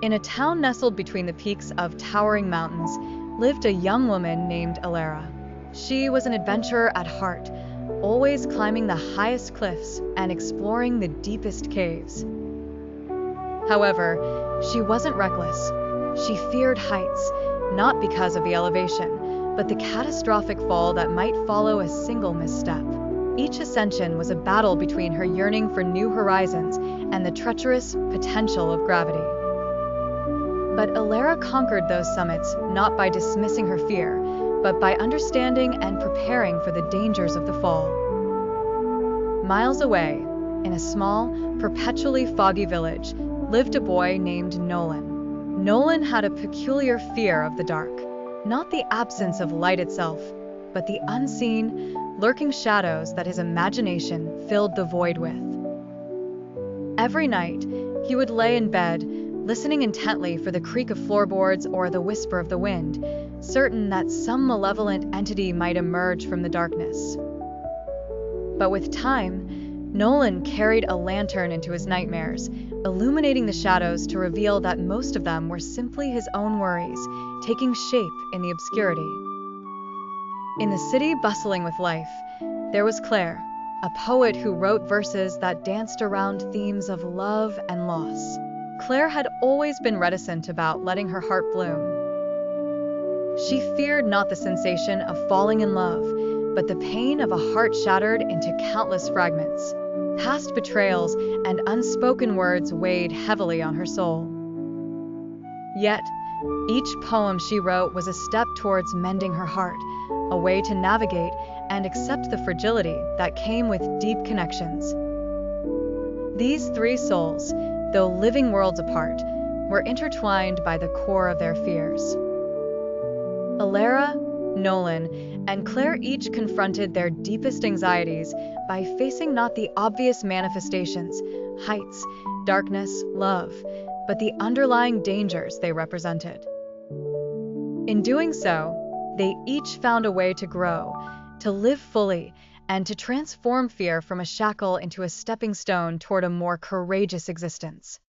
In a town nestled between the peaks of towering mountains lived a young woman named Alara. She was an adventurer at heart, always climbing the highest cliffs and exploring the deepest caves. However, she wasn't reckless. She feared heights, not because of the elevation, but the catastrophic fall that might follow a single misstep. Each ascension was a battle between her yearning for new horizons and the treacherous potential of gravity. But Alara conquered those summits not by dismissing her fear, but by understanding and preparing for the dangers of the fall. Miles away, in a small, perpetually foggy village, lived a boy named Nolan. Nolan had a peculiar fear of the dark, not the absence of light itself, but the unseen, lurking shadows that his imagination filled the void with. Every night, he would lay in bed, listening intently for the creak of floorboards or the whisper of the wind, certain that some malevolent entity might emerge from the darkness. But with time, Nolan carried a lantern into his nightmares, illuminating the shadows to reveal that most of them were simply his own worries, taking shape in the obscurity. In the city bustling with life, there was Claire, a poet who wrote verses that danced around themes of love and loss. Claire had always been reticent about letting her heart bloom. She feared not the sensation of falling in love, but the pain of a heart shattered into countless fragments. Past betrayals and unspoken words weighed heavily on her soul. Yet, each poem she wrote was a step towards mending her heart, a way to navigate and accept the fragility that came with deep connections. These three souls, though living worlds apart, were intertwined by the core of their fears. Alara, Nolan, and Claire each confronted their deepest anxieties by facing not the obvious manifestations, heights, darkness, love, but the underlying dangers they represented. In doing so, they each found a way to grow, to live fully, and to transform fear from a shackle into a stepping stone toward a more courageous existence.